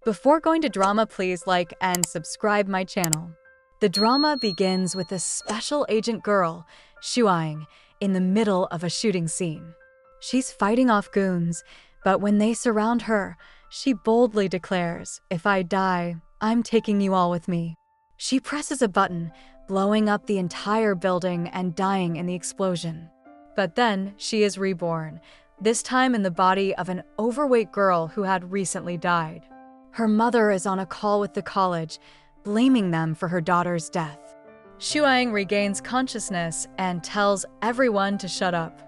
Before going to drama, please like and subscribe my channel. The drama begins with a special agent girl, Shuang, in the middle of a shooting scene. She's fighting off goons, but when they surround her, she boldly declares, "If I die, I'm taking you all with me." She presses a button, blowing up the entire building and dying in the explosion. But then she is reborn, this time in the body of an overweight girl who had recently died. Her mother is on a call with the college, blaming them for her daughter's death. Shuang regains consciousness and tells everyone to shut up.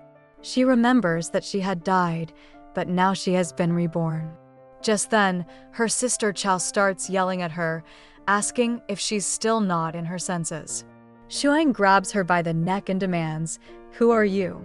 She remembers that she had died, but now she has been reborn. Just then, her sister Chao starts yelling at her, asking if she's still not in her senses. Shuang grabs her by the neck and demands, "Who are you?"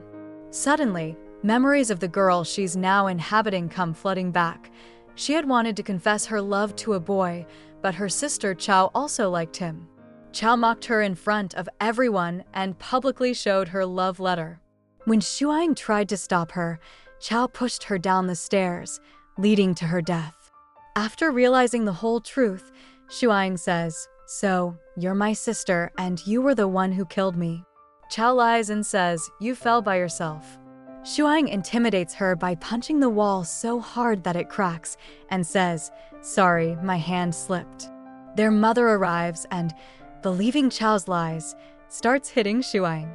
Suddenly, memories of the girl she's now inhabiting come flooding back. She had wanted to confess her love to a boy, but her sister Chao also liked him. Chao mocked her in front of everyone and publicly showed her love letter. When Shuang tried to stop her, Chao pushed her down the stairs, leading to her death. After realizing the whole truth, Shuang says, "So, you're my sister and you were the one who killed me." Chao lies and says, "You fell by yourself." Shuang intimidates her by punching the wall so hard that it cracks and says, "Sorry, my hand slipped." Their mother arrives and, believing Chao's lies, starts hitting Shuang.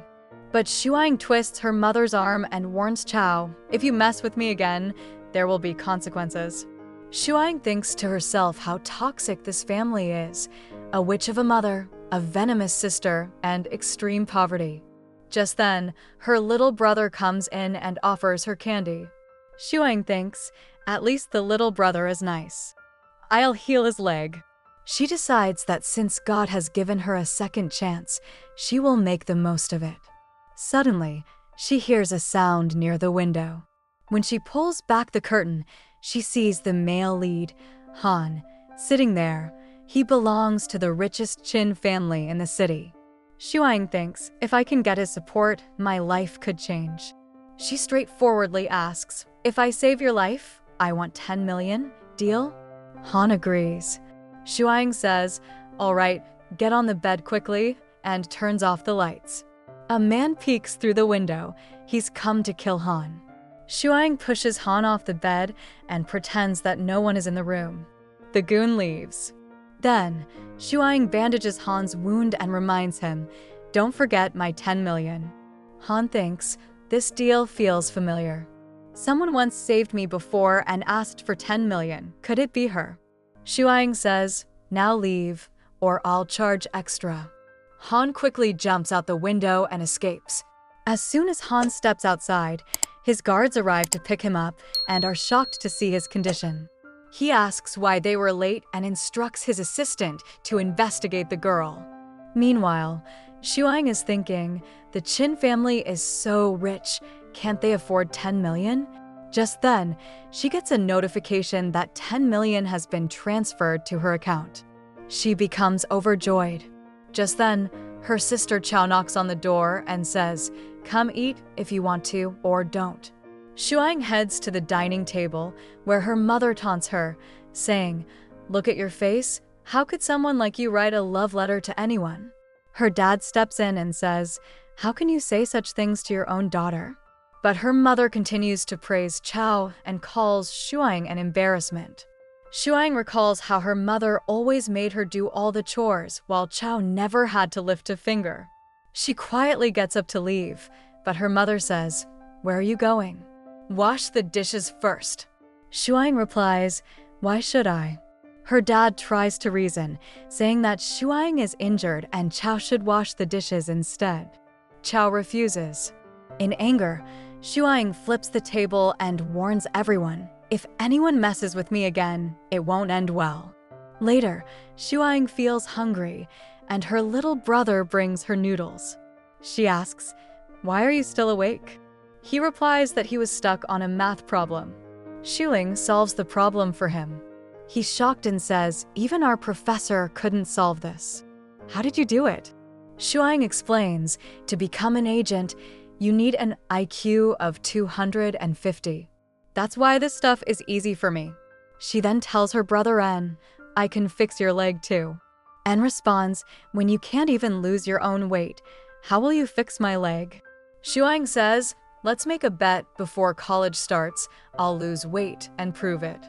But Shuang twists her mother's arm and warns Chao, "If you mess with me again, there will be consequences." Shuang thinks to herself how toxic this family is, a witch of a mother, a venomous sister, and extreme poverty. Just then, her little brother comes in and offers her candy. Shuang thinks, at least the little brother is nice. I'll heal his leg. She decides that since God has given her a second chance, she will make the most of it. Suddenly, she hears a sound near the window. When she pulls back the curtain, she sees the male lead, Han, sitting there. He belongs to the richest Qin family in the city. Shuang thinks, if I can get his support, my life could change. She straightforwardly asks, "If I save your life, I want 10 million, deal?" Han agrees. Shuang says, "All right, get on the bed quickly," and turns off the lights. A man peeks through the window. He's come to kill Han. Shuang pushes Han off the bed and pretends that no one is in the room. The goon leaves. Then, Shuang bandages Han's wound and reminds him, "Don't forget my 10 million. Han thinks, this deal feels familiar. Someone once saved me before and asked for 10 million. Could it be her? Shuang says, "Now leave, or I'll charge extra." Han quickly jumps out the window and escapes. As soon as Han steps outside, his guards arrive to pick him up and are shocked to see his condition. He asks why they were late and instructs his assistant to investigate the girl. Meanwhile, Shuang is thinking, the Qin family is so rich, can't they afford 10 million? Just then, she gets a notification that 10 million has been transferred to her account. She becomes overjoyed. Just then, her sister Chao knocks on the door and says, "Come eat if you want to, or don't." Shuang heads to the dining table, where her mother taunts her, saying, "Look at your face. How could someone like you write a love letter to anyone?" Her dad steps in and says, "How can you say such things to your own daughter?" But her mother continues to praise Chao and calls Shuang an embarrassment. Shuang recalls how her mother always made her do all the chores, while Chao never had to lift a finger. She quietly gets up to leave, but her mother says, "Where are you going?" "Wash the dishes first." Shuang replies, "Why should I?" Her dad tries to reason, saying that Shuang is injured and Chao should wash the dishes instead. Chao refuses. In anger, Shuang flips the table and warns everyone, "If anyone messes with me again, it won't end well." Later, Shuang feels hungry, and her little brother brings her noodles. She asks, "Why are you still awake?" He replies that he was stuck on a math problem. Shuang solves the problem for him. He's shocked and says, "Even our professor couldn't solve this. How did you do it?" Shuang explains, to become an agent, you need an IQ of 250. That's why this stuff is easy for me. She then tells her brother En, I can fix your leg too. En responds, when you can't even lose your own weight, how will you fix my leg? Shuang says, let's make a bet before college starts. I'll lose weight and prove it.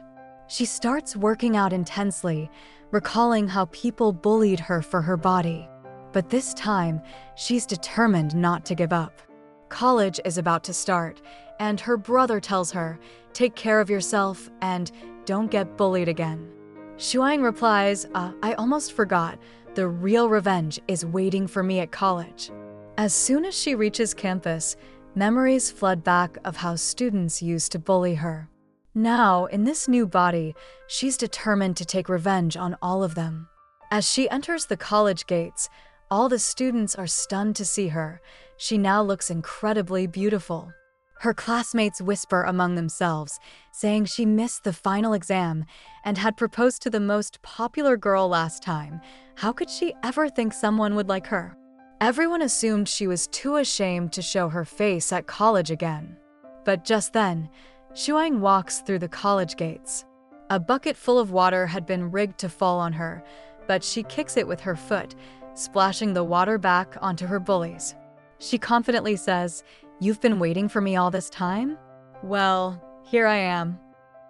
She starts working out intensely, recalling how people bullied her for her body. But this time, she's determined not to give up. College is about to start, and her brother tells her, take care of yourself and don't get bullied again. Shuang replies, I almost forgot. The real revenge is waiting for me at college. As soon as she reaches campus, memories flood back of how students used to bully her. Now, in this new body, she's determined to take revenge on all of them. As she enters the college gates, all the students are stunned to see her. She now looks incredibly beautiful. Her classmates whisper among themselves, saying she missed the final exam and had proposed to the most popular girl last time. How could she ever think someone would like her? Everyone assumed she was too ashamed to show her face at college again. But just then, Shuang walks through the college gates. A bucket full of water had been rigged to fall on her, but she kicks it with her foot, splashing the water back onto her bullies. She confidently says, you've been waiting for me all this time? Well, here I am.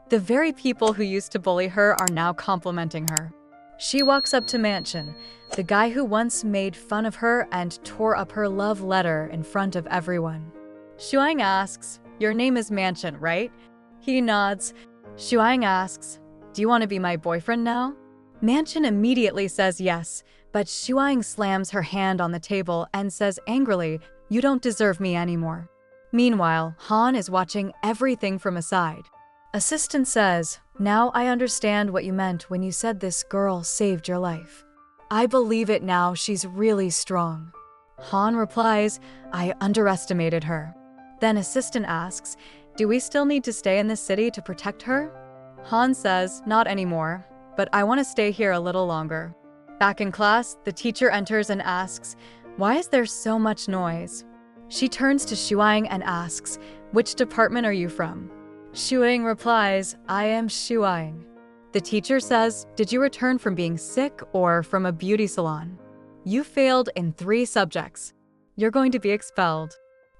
The very people who used to bully her are now complimenting her. She walks up to Mansion, the guy who once made fun of her and tore up her love letter in front of everyone. Shuang asks, your name is Mansion, right? He nods. Shuang asks, do you want to be my boyfriend now? Mansion immediately says yes, but Shuang slams her hand on the table and says angrily, you don't deserve me anymore. Meanwhile, Han is watching everything from a side. Assistant says, now I understand what you meant when you said this girl saved your life. I believe it now, she's really strong. Han replies, I underestimated her. Then Assistant asks, do we still need to stay in this city to protect her? Han says, not anymore, but I want to stay here a little longer. Back in class, the teacher enters and asks, why is there so much noise? She turns to Shuang and asks, which department are you from? Shuang replies, I am Shuang. The teacher says, did you return from being sick or from a beauty salon? You failed in 3 subjects. You're going to be expelled.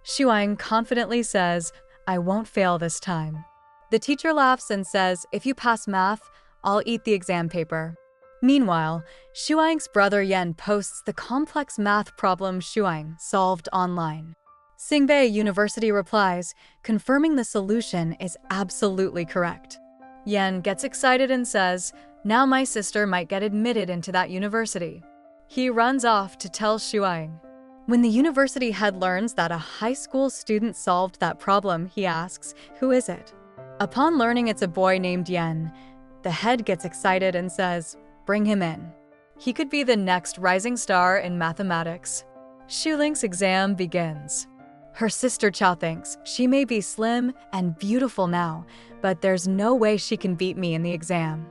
Shuang confidently says, I won't fail this time. The teacher laughs and says, if you pass math, I'll eat the exam paper. Meanwhile, Shuang's brother Yen posts the complex math problem Shuang solved online. Singbei University replies, confirming the solution is absolutely correct. Yen gets excited and says, now my sister might get admitted into that university. He runs off to tell Shuang. When the university head learns that a high school student solved that problem, he asks, who is it? Upon learning it's a boy named Yen, the head gets excited and says, bring him in. He could be the next rising star in mathematics. Shuling's exam begins. Her sister Chao thinks she may be slim and beautiful now, but there's no way she can beat me in the exam.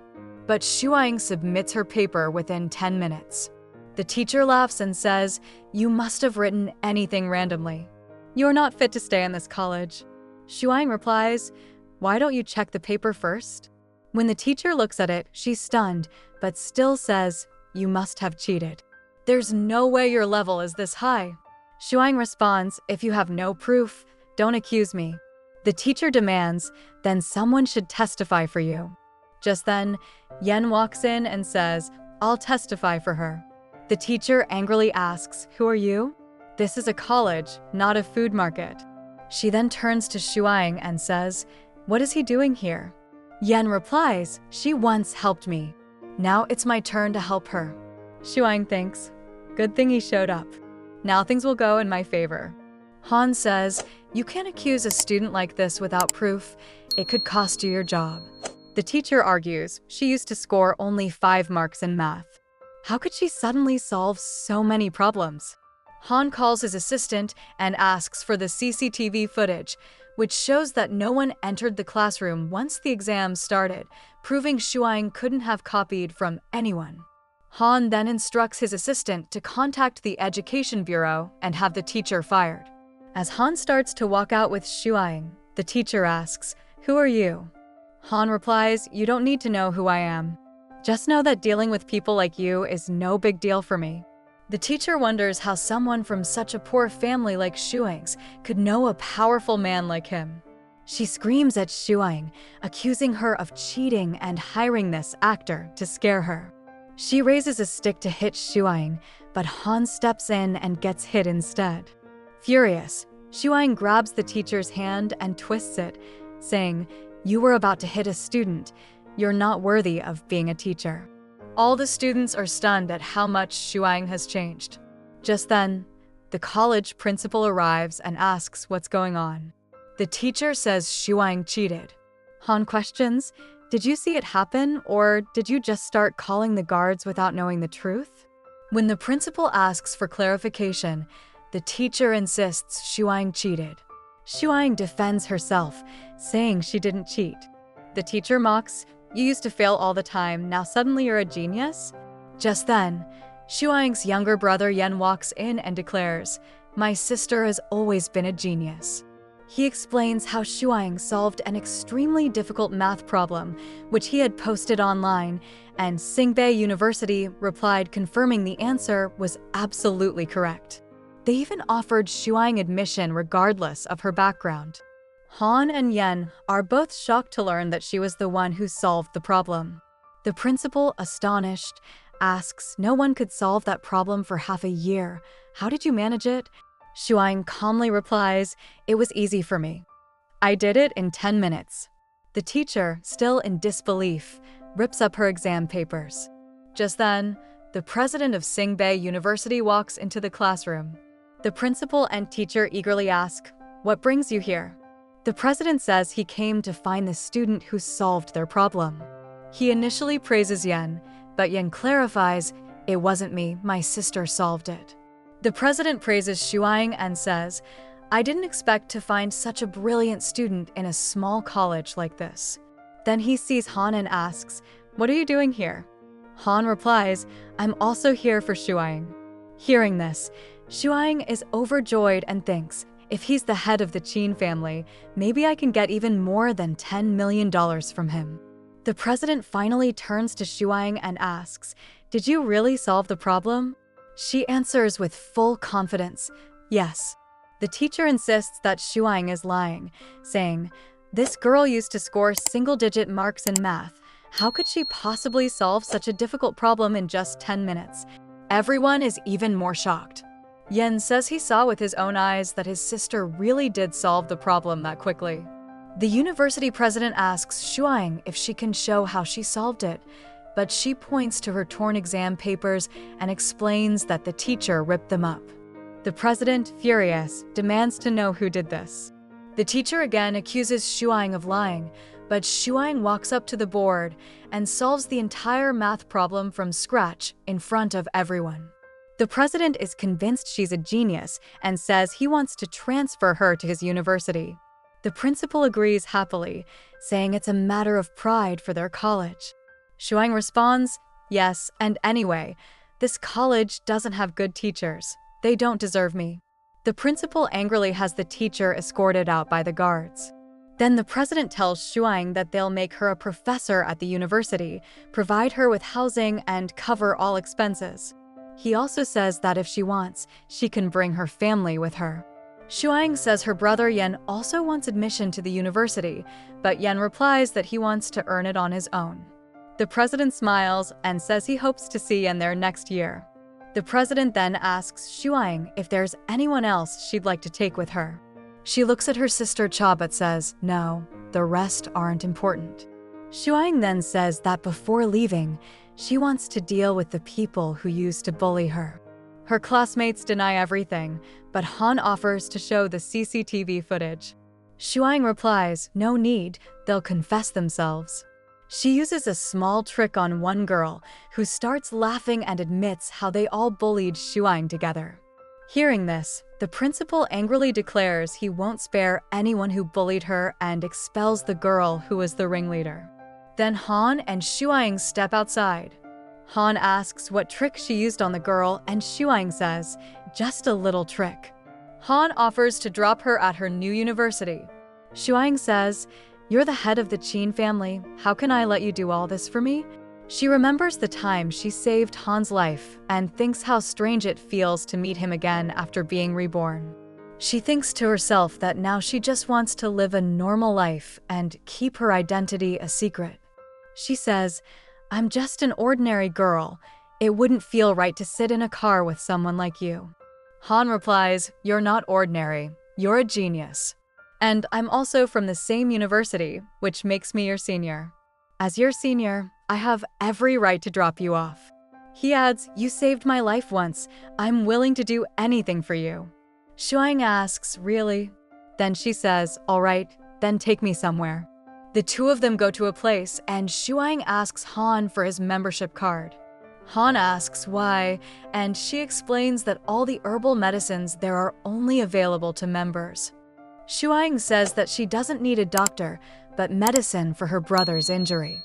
But Shuang submits her paper within 10 minutes. The teacher laughs and says, you must have written anything randomly. You're not fit to stay in this college. Shuang replies, why don't you check the paper first? When the teacher looks at it, she's stunned, but still says, you must have cheated. There's no way your level is this high. Shuang responds, if you have no proof, don't accuse me. The teacher demands, then someone should testify for you. Just then, Yen walks in and says, I'll testify for her. The teacher angrily asks, who are you? This is a college, not a food market. She then turns to Shuang and says, what is he doing here? Yen replies, she once helped me. Now it's my turn to help her. Shuang thinks, good thing he showed up. Now things will go in my favor. Han says, you can't accuse a student like this without proof. It could cost you your job. The teacher argues she used to score only 5 marks in math. How could she suddenly solve so many problems? Han calls his assistant and asks for the CCTV footage, which shows that no one entered the classroom once the exam started, proving Shuang couldn't have copied from anyone. Han then instructs his assistant to contact the Education Bureau and have the teacher fired. As Han starts to walk out with Shuang, the teacher asks, who are you? Han replies, "You don't need to know who I am. Just know that dealing with people like you is no big deal for me." The teacher wonders how someone from such a poor family like Shuang's could know a powerful man like him. She screams at Shuang, accusing her of cheating and hiring this actor to scare her. She raises a stick to hit Shuang, but Han steps in and gets hit instead. Furious, Shuang grabs the teacher's hand and twists it, saying, "You were about to hit a student. You're not worthy of being a teacher." All the students are stunned at how much Shuang has changed. Just then, the college principal arrives and asks what's going on. The teacher says Shuang cheated. Han questions, "Did you see it happen, or did you just start calling the guards without knowing the truth?" When the principal asks for clarification, the teacher insists Shuang cheated. Shuang defends herself, saying she didn't cheat. The teacher mocks, "You used to fail all the time, now suddenly you're a genius?" Just then, Shuang's younger brother Yen walks in and declares, "My sister has always been a genius." He explains how Shuang solved an extremely difficult math problem, which he had posted online, and Tsingbei University replied confirming the answer was absolutely correct. They even offered Shuang admission regardless of her background. Han and Yen are both shocked to learn that she was the one who solved the problem. The principal, astonished, asks, "No one could solve that problem for half a year. How did you manage it?" Shuang calmly replies, "It was easy for me. I did it in 10 minutes." The teacher, still in disbelief, rips up her exam papers. Just then, the president of Tsingbei University walks into the classroom. The principal and teacher eagerly ask, "What brings you here?" The president says he came to find the student who solved their problem. He initially praises Yen, but Yen clarifies, "It wasn't me, my sister solved it." The president praises Shuang and says, "I didn't expect to find such a brilliant student in a small college like this." Then he sees Han and asks, "What are you doing here?" Han replies, "I'm also here for Shuang." Hearing this, Shuang is overjoyed and thinks, "If he's the head of the Qin family, maybe I can get even more than $10 million from him." The president finally turns to Shuang and asks, "Did you really solve the problem?" She answers with full confidence, "Yes." The teacher insists that Shuang is lying, saying, "This girl used to score single-digit marks in math. How could she possibly solve such a difficult problem in just 10 minutes? Everyone is even more shocked. Yen says he saw with his own eyes that his sister really did solve the problem that quickly. The university president asks Shuang if she can show how she solved it, but she points to her torn exam papers and explains that the teacher ripped them up. The president, furious, demands to know who did this. The teacher again accuses Shuang of lying, but Shuang walks up to the board and solves the entire math problem from scratch in front of everyone. The president is convinced she's a genius and says he wants to transfer her to his university. The principal agrees happily, saying it's a matter of pride for their college. Shuang responds, "Yes, and anyway, this college doesn't have good teachers. They don't deserve me." The principal angrily has the teacher escorted out by the guards. Then the president tells Shuang that they'll make her a professor at the university, provide her with housing, and cover all expenses. He also says that if she wants, she can bring her family with her. Shuang says her brother Yen also wants admission to the university, but Yen replies that he wants to earn it on his own. The president smiles and says he hopes to see Yen there next year. The president then asks Shuang if there's anyone else she'd like to take with her. She looks at her sister Cha but says, "No, the rest aren't important." Shuang then says that before leaving, she wants to deal with the people who used to bully her. Her classmates deny everything, but Han offers to show the CCTV footage. Shuang replies, "No need, they'll confess themselves." She uses a small trick on one girl, who starts laughing and admits how they all bullied Shuang together. Hearing this, the principal angrily declares he won't spare anyone who bullied her and expels the girl who was the ringleader. Then Han and Shuang step outside. Han asks what trick she used on the girl, and Shuang says, "Just a little trick." Han offers to drop her at her new university. Shuang says, You're the head of the Qin family. How can I let you do all this for me? She remembers the time she saved Han's life and thinks how strange it feels to meet him again after being reborn. She thinks to herself that now she just wants to live a normal life and keep her identity a secret. She says, "I'm just an ordinary girl. It wouldn't feel right to sit in a car with someone like you." Han replies, "You're not ordinary. You're a genius. And I'm also from the same university, which makes me your senior. As your senior, I have every right to drop you off." He adds, "You saved my life once. I'm willing to do anything for you." Shuang asks, "Really?" Then she says, "All right, then take me somewhere." The two of them go to a place, and Shuang asks Han for his membership card. Han asks why, and she explains that all the herbal medicines there are only available to members. Shuang says that she doesn't need a doctor, but medicine for her brother's injury.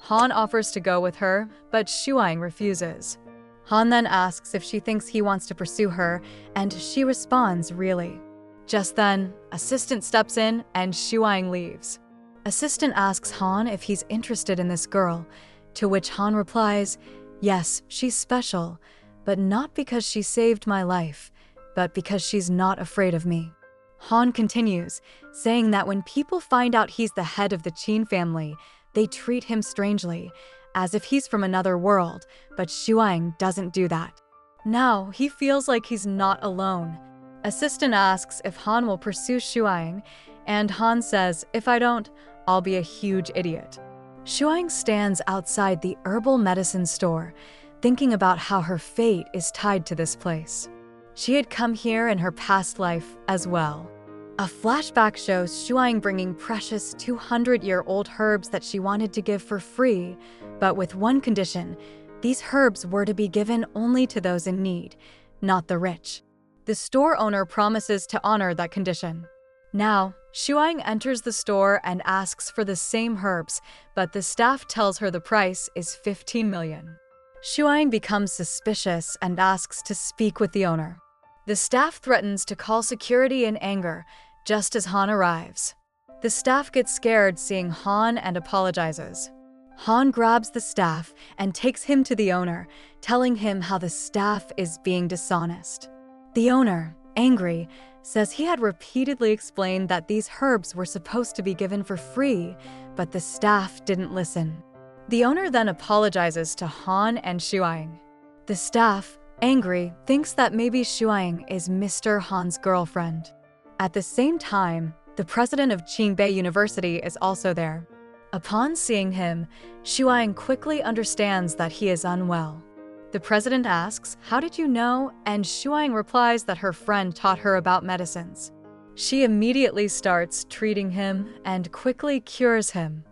Han offers to go with her, but Shuang refuses. Han then asks if she thinks he wants to pursue her, and she responds, "Really?" Just then, Assistant steps in and Shuang leaves. Assistant asks Han if he's interested in this girl, to which Han replies, "Yes, she's special, but not because she saved my life, but because she's not afraid of me." Han continues, saying that when people find out he's the head of the Qin family, they treat him strangely, as if he's from another world, but Shuang doesn't do that. Now, he feels like he's not alone. Assistant asks if Han will pursue Shuang, and Han says, "If I don't, I'll be a huge idiot." Shuang stands outside the herbal medicine store, thinking about how her fate is tied to this place. She had come here in her past life as well. A flashback shows Shuang bringing precious 200-year-old herbs that she wanted to give for free, but with one condition: these herbs were to be given only to those in need, not the rich. The store owner promises to honor that condition. Now, Shuang enters the store and asks for the same herbs, but the staff tells her the price is 15 million. Shuang becomes suspicious and asks to speak with the owner. The staff threatens to call security in anger, just as Han arrives. The staff gets scared seeing Han and apologizes. Han grabs the staff and takes him to the owner, telling him how the staff is being dishonest. The owner, angry, says he had repeatedly explained that these herbs were supposed to be given for free, but the staff didn't listen. The owner then apologizes to Han and Shuang. The staff, angry, thinks that maybe Shuang is Mr. Han's girlfriend. At the same time, the president of Qingbei University is also there. Upon seeing him, Shuang quickly understands that he is unwell. The president asks, "How did you know?" and Shuang replies that her friend taught her about medicines. She immediately starts treating him and quickly cures him.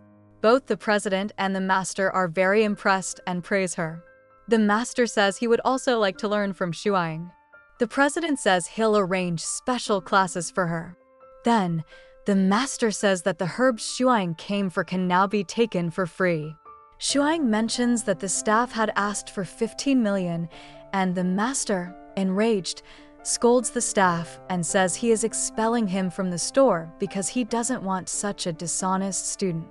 Both the president and the master are very impressed and praise her. The master says he would also like to learn from Shuang. The president says he'll arrange special classes for her. Then, the master says that the herbs Shuang came for can now be taken for free. Shuang mentions that the staff had asked for 15 million, and the master, enraged, scolds the staff and says he is expelling him from the store because he doesn't want such a dishonest student.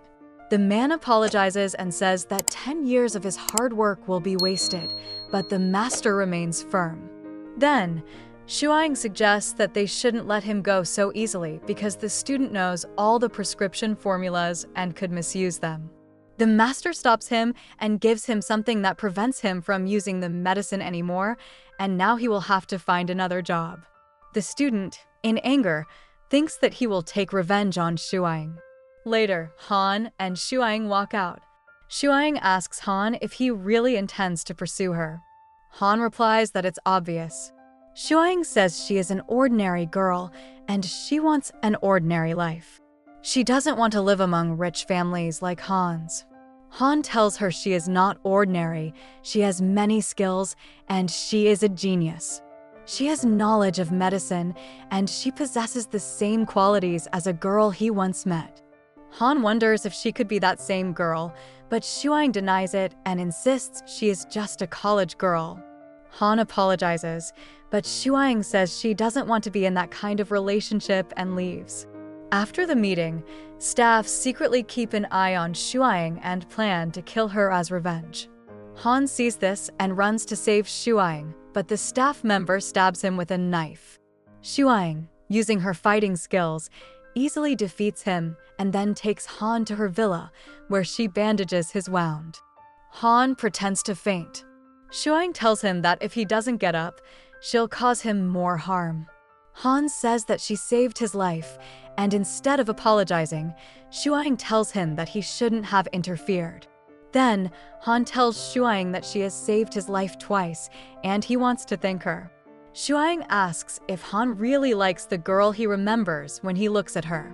The man apologizes and says that 10 years of his hard work will be wasted, but the master remains firm. Then, Shuang suggests that they shouldn't let him go so easily because the student knows all the prescription formulas and could misuse them. The master stops him and gives him something that prevents him from using the medicine anymore, and now he will have to find another job. The student, in anger, thinks that he will take revenge on Shuang. Later, Han and Shuang walk out. Shuang asks Han if he really intends to pursue her. Han replies that it's obvious. Shuang says she is an ordinary girl and she wants an ordinary life. She doesn't want to live among rich families like Han's. Han tells her she is not ordinary, she has many skills, and she is a genius. She has knowledge of medicine, and she possesses the same qualities as a girl he once met. Han wonders if she could be that same girl, but Shuang denies it and insists she is just a college girl. Han apologizes, but Shuang says she doesn't want to be in that kind of relationship and leaves. After the meeting, staff secretly keep an eye on Shuang and plan to kill her as revenge. Han sees this and runs to save Shuang, but the staff member stabs him with a knife. Shuang, using her fighting skills, easily defeats him and then takes Han to her villa, where she bandages his wound. Han pretends to faint. Shuang tells him that if he doesn't get up, she'll cause him more harm. Han says that she saved his life, and instead of apologizing, Shuang tells him that he shouldn't have interfered. Then, Han tells Shuang that she has saved his life twice, and he wants to thank her. Shuang asks if Han really likes the girl he remembers when he looks at her.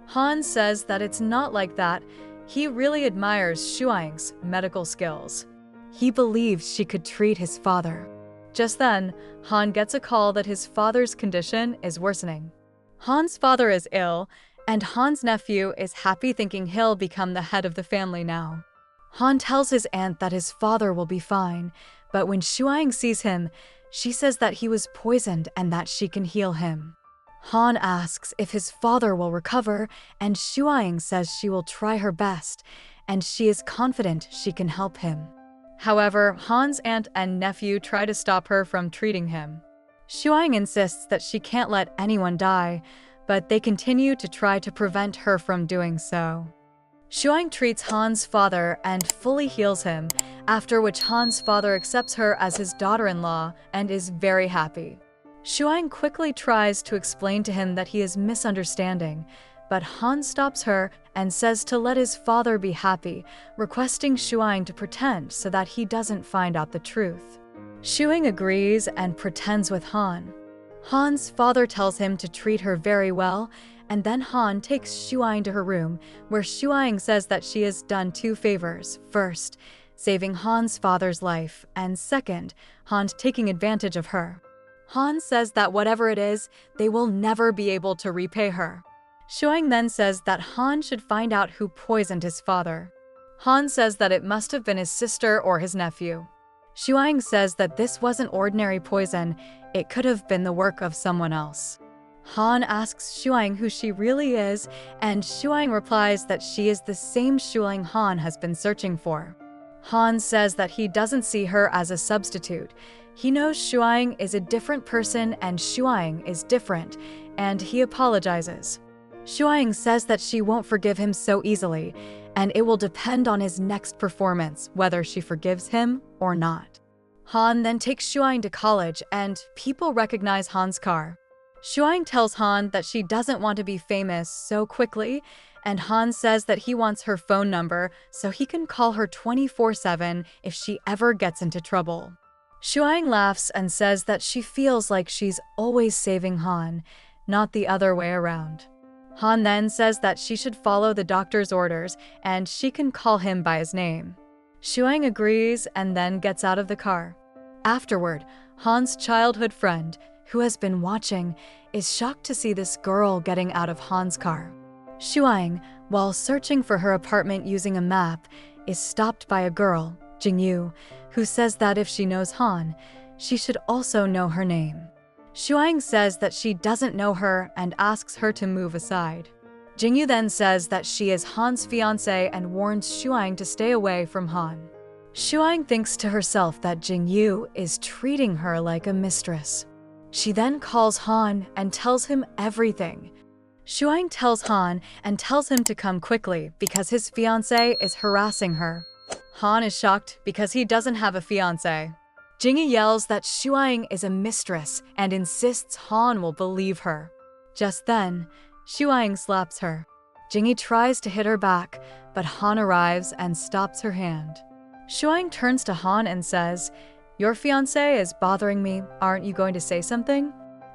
Han says that it's not like that. He really admires Shuang's medical skills. He believes she could treat his father. Just then, Han gets a call that his father's condition is worsening. Han's father is ill, and Han's nephew is happy thinking he'll become the head of the family now. Han tells his aunt that his father will be fine, but when Shuang sees him, she says that he was poisoned and that she can heal him. Han asks if his father will recover, and Shuang says she will try her best, and she is confident she can help him. However, Han's aunt and nephew try to stop her from treating him. Shuang insists that she can't let anyone die, but they continue to try to prevent her from doing so. Shuang treats Han's father and fully heals him, after which Han's father accepts her as his daughter-in-law and is very happy. Shuang quickly tries to explain to him that he is misunderstanding, but Han stops her and says to let his father be happy, requesting Shuang to pretend so that he doesn't find out the truth. Shuang agrees and pretends with Han. Han's father tells him to treat her very well, and then Han takes Shuang to her room, where Shuang says that she has done 2 favors. First, saving Han's father's life, and second, Han taking advantage of her. Han says that whatever it is, they will never be able to repay her. Shuang then says that Han should find out who poisoned his father. Han says that it must have been his sister or his nephew. Shuang says that this wasn't ordinary poison, it could have been the work of someone else. Han asks Shuang who she really is, and Shuang replies that she is the same Shuang Han has been searching for. Han says that he doesn't see her as a substitute. He knows Shuang is a different person and Shuang is different, and he apologizes. Shuang says that she won't forgive him so easily, and it will depend on his next performance whether she forgives him or not. Han then takes Shuang to college, and people recognize Han's car. Shuang tells Han that she doesn't want to be famous so quickly, and Han says that he wants her phone number so he can call her 24/7 if she ever gets into trouble. Shuang laughs and says that she feels like she's always saving Han, not the other way around. Han then says that she should follow the doctor's orders and she can call him by his name. Shuang agrees and then gets out of the car. Afterward, Han's childhood friend, who has been watching, is shocked to see this girl getting out of Han's car. Shuang, while searching for her apartment using a map, is stopped by a girl, Jingyu, who says that if she knows Han, she should also know her name. Shuang says that she doesn't know her and asks her to move aside. Jingyu then says that she is Han's fiancé and warns Shuang to stay away from Han. Shuang thinks to herself that Jingyu is treating her like a mistress. She then calls Han and tells him everything. Shuang tells Han and tells him to come quickly because his fiancé is harassing her. Han is shocked because he doesn't have a fiancé. Jingyu yells that Shuang is a mistress and insists Han will believe her. Just then, Shuang slaps her. Jingyu tries to hit her back, but Han arrives and stops her hand. Shuang turns to Han and says, "Your fiancé is bothering me, aren't you going to say something?"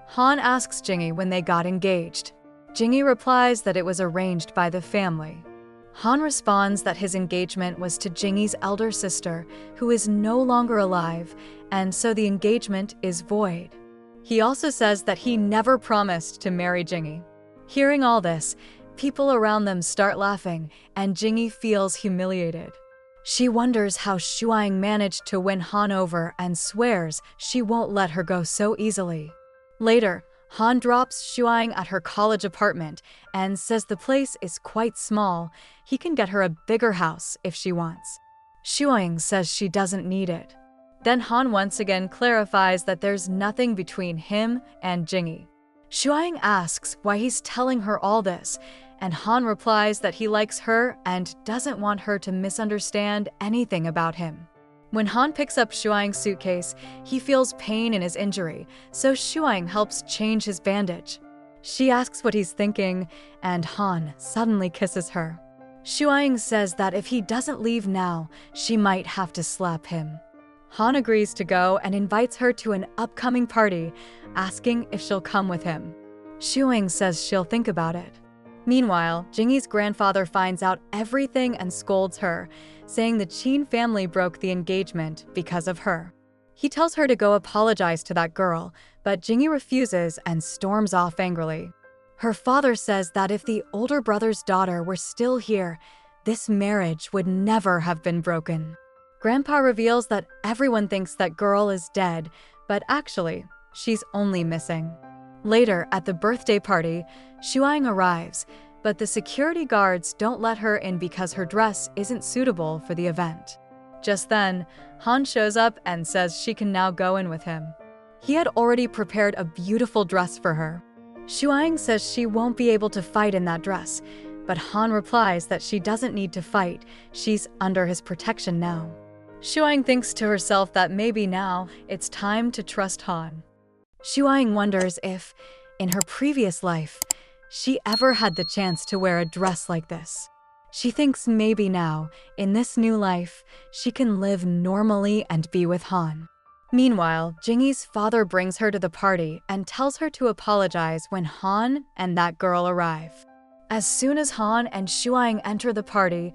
Han asks Jingyu when they got engaged. Jingyu replies that it was arranged by the family. Han responds that his engagement was to Jingyu's elder sister, who is no longer alive, and so the engagement is void. He also says that he never promised to marry Jingyu. Hearing all this, people around them start laughing, and Jingyu feels humiliated. She wonders how Shuang managed to win Han over and swears she won't let her go so easily. Later, Han drops Shuang at her college apartment and says the place is quite small. He can get her a bigger house if she wants. Shuang says she doesn't need it. Then Han once again clarifies that there's nothing between him and Jingyi. Shuang asks why he's telling her all this, and Han replies that he likes her and doesn't want her to misunderstand anything about him. When Han picks up Shuang's suitcase, he feels pain in his injury, so Shuang helps change his bandage. She asks what he's thinking, and Han suddenly kisses her. Shuang says that if he doesn't leave now, she might have to slap him. Han agrees to go and invites her to an upcoming party, asking if she'll come with him. Shuang says she'll think about it. Meanwhile, Jingyi's grandfather finds out everything and scolds her, saying the Qin family broke the engagement because of her. He tells her to go apologize to that girl, but Jingyi refuses and storms off angrily. Her father says that if the older brother's daughter were still here, this marriage would never have been broken. Grandpa reveals that everyone thinks that girl is dead, but actually, she's only missing. Later, at the birthday party, Shuang arrives, but the security guards don't let her in because her dress isn't suitable for the event. Just then, Han shows up and says she can now go in with him. He had already prepared a beautiful dress for her. Shuang says she won't be able to fight in that dress, but Han replies that she doesn't need to fight, she's under his protection now. Shuang thinks to herself that maybe now it's time to trust Han. Shuang wonders if, in her previous life, she ever had the chance to wear a dress like this. She thinks maybe now, in this new life, she can live normally and be with Han. Meanwhile, Jingyi's father brings her to the party and tells her to apologize when Han and that girl arrive. As soon as Han and Shuang enter the party,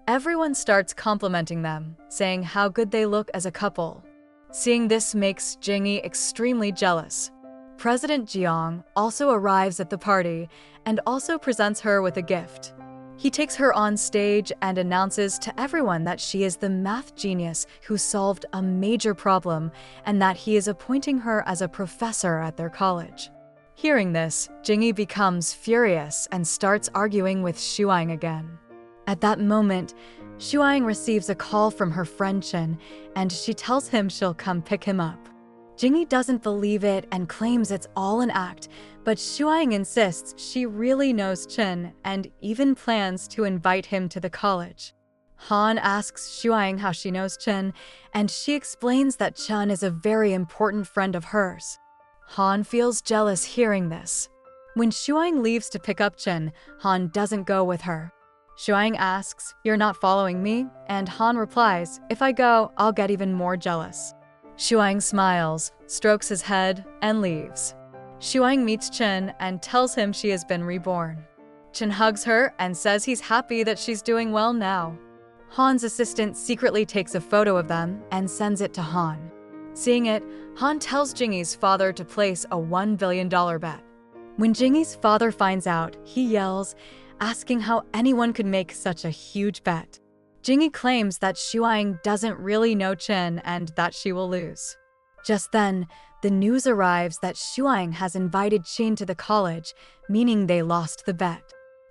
everyone starts complimenting them, saying how good they look as a couple. Seeing this makes Jingyi extremely jealous. President Jiang also arrives at the party and also presents her with a gift. He takes her on stage and announces to everyone that she is the math genius who solved a major problem and that he is appointing her as a professor at their college. Hearing this, Jingyi becomes furious and starts arguing with Shuang again. At that moment, Shuang receives a call from her friend Chen, and she tells him she'll come pick him up. Jingyi doesn't believe it and claims it's all an act, but Shuang insists she really knows Chen and even plans to invite him to the college. Han asks Shuang how she knows Chen, and she explains that Chen is a very important friend of hers. Han feels jealous hearing this. When Shuang leaves to pick up Chen, Han doesn't go with her. Shuang asks, "You're not following me?" And Han replies, "If I go, I'll get even more jealous." Shuang smiles, strokes his head, and leaves. Shuang meets Chen and tells him she has been reborn. Chen hugs her and says he's happy that she's doing well now. Han's assistant secretly takes a photo of them and sends it to Han. Seeing it, Han tells Jingyi's father to place a $1 billion bet. When Jingyi's father finds out, he yells, asking how anyone could make such a huge bet. Jingyi claims that Shuang doesn't really know Chen and that she will lose. Just then, the news arrives that Shuang has invited Chen to the college, meaning they lost the bet.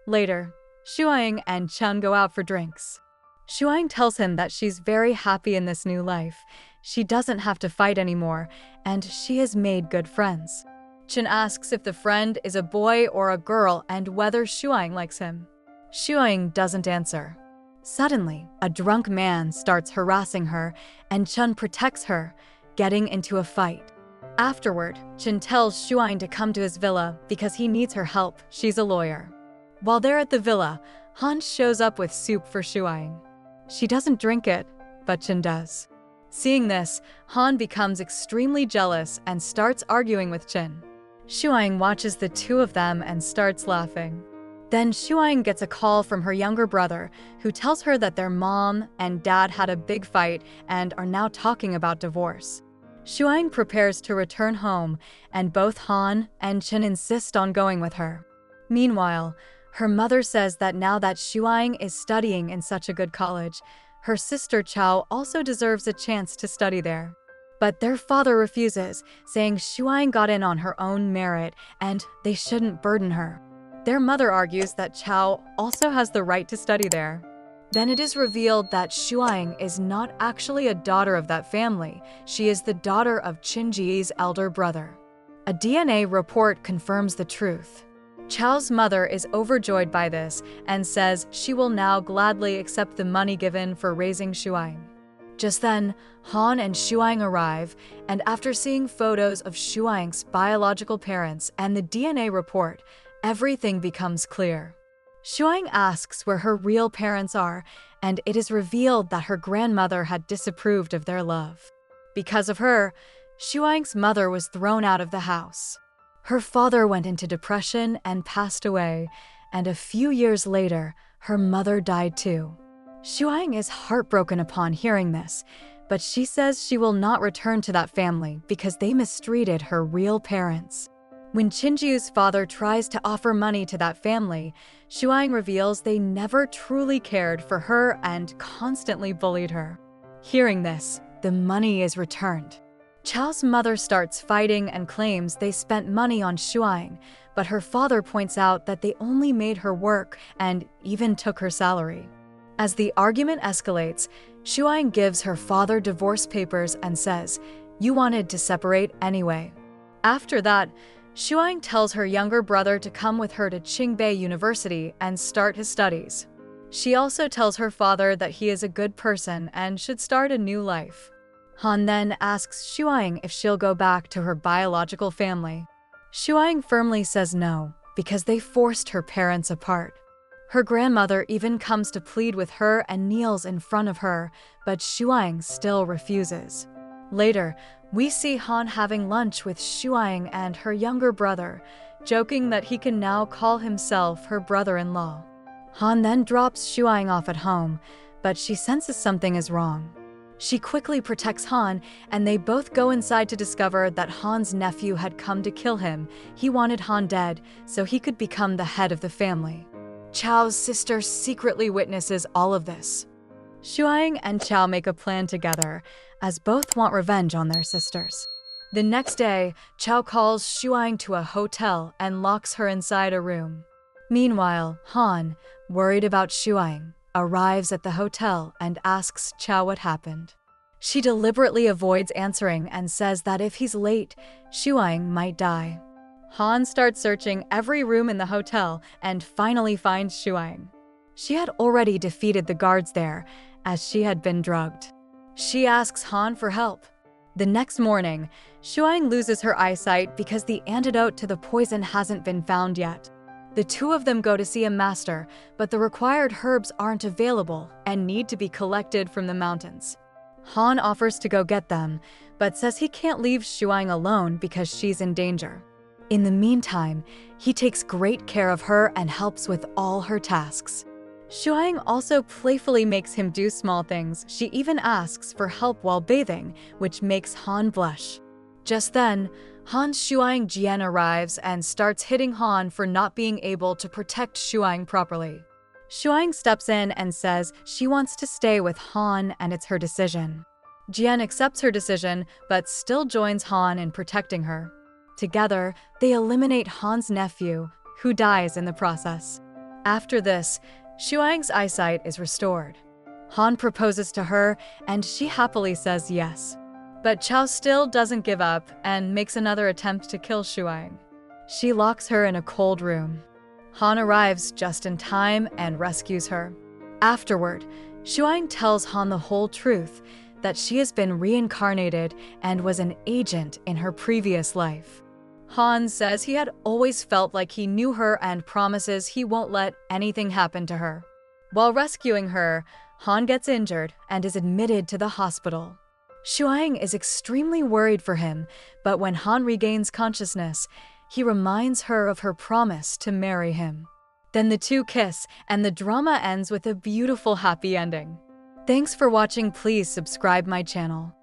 Later, Shuang and Chen go out for drinks. Shuang tells him that she's very happy in this new life. She doesn't have to fight anymore, and she has made good friends. Chen asks if the friend is a boy or a girl and whether Shuang likes him. Shuang doesn't answer. Suddenly, a drunk man starts harassing her, and Chen protects her, getting into a fight. Afterward, Chen tells Shuang to come to his villa because he needs her help. She's a lawyer. While they're at the villa, Han shows up with soup for Shuang. She doesn't drink it, but Chen does. Seeing this, Han becomes extremely jealous and starts arguing with Chen. Shuang watches the two of them and starts laughing. Then Shuang gets a call from her younger brother, who tells her that their mom and dad had a big fight and are now talking about divorce. Shuang prepares to return home, and both Han and Chen insist on going with her. Meanwhile, her mother says that now that Shuang is studying in such a good college, her sister Chao also deserves a chance to study there. But their father refuses, saying Shuang got in on her own merit and they shouldn't burden her. Their mother argues that Chao also has the right to study there. Then it is revealed that Shuang is not actually a daughter of that family. She is the daughter of Qinji's elder brother. A DNA report confirms the truth. Chao's mother is overjoyed by this and says she will now gladly accept the money given for raising Shuang. Just then, Han and Shuang arrive, and after seeing photos of Shuang's biological parents and the DNA report, everything becomes clear. Shuang asks where her real parents are, and it is revealed that her grandmother had disapproved of their love. Because of her, Shuang's mother was thrown out of the house. Her father went into depression and passed away, and a few years later, her mother died too. Shuang is heartbroken upon hearing this, but she says she will not return to that family because they mistreated her real parents. When Qinjiu's father tries to offer money to that family, Shuang reveals they never truly cared for her and constantly bullied her. Hearing this, the money is returned. Chao's mother starts fighting and claims they spent money on Shuang, but her father points out that they only made her work and even took her salary. As the argument escalates, Shuang gives her father divorce papers and says, "You wanted to separate anyway." After that, Shuang tells her younger brother to come with her to Qingbei University and start his studies. She also tells her father that he is a good person and should start a new life. Han then asks Shuang if she'll go back to her biological family. Shuang firmly says no, because they forced her parents apart. Her grandmother even comes to plead with her and kneels in front of her, but Shuang still refuses. Later, we see Han having lunch with Shuang and her younger brother, joking that he can now call himself her brother-in-law. Han then drops Shuang off at home, but she senses something is wrong. She quickly protects Han, and they both go inside to discover that Han's nephew had come to kill him. He wanted Han dead, so he could become the head of the family. Chao's sister secretly witnesses all of this. Shuang and Chao make a plan together, as both want revenge on their sisters. The next day, Chao calls Shuang to a hotel and locks her inside a room. Meanwhile, Han, worried about Shuang, arrives at the hotel and asks Chao what happened. She deliberately avoids answering and says that if he's late, Shuang might die. Han starts searching every room in the hotel and finally finds Shuang. She had already defeated the guards there, as she had been drugged. She asks Han for help. The next morning, Shuang loses her eyesight because the antidote to the poison hasn't been found yet. The two of them go to see a master, but the required herbs aren't available and need to be collected from the mountains. Han offers to go get them, but says he can't leave Shuang alone because she's in danger. In the meantime, he takes great care of her and helps with all her tasks. Shuang also playfully makes him do small things. She even asks for help while bathing, which makes Han blush. Just then, Han's Shuang Jian arrives and starts hitting Han for not being able to protect Shuang properly. Shuang steps in and says she wants to stay with Han and it's her decision. Jian accepts her decision but still joins Han in protecting her. Together, they eliminate Han's nephew, who dies in the process. After this, Shuang's eyesight is restored. Han proposes to her and she happily says yes. But Chao still doesn't give up and makes another attempt to kill Shuang. She locks her in a cold room. Han arrives just in time and rescues her. Afterward, Shuang tells Han the whole truth, that she has been reincarnated and was an agent in her previous life. Han says he had always felt like he knew her and promises he won't let anything happen to her. While rescuing her, Han gets injured and is admitted to the hospital. Shuang is extremely worried for him, but when Han regains consciousness, he reminds her of her promise to marry him. Then the two kiss, and the drama ends with a beautiful happy ending. Thanks for watching. Please subscribe my channel.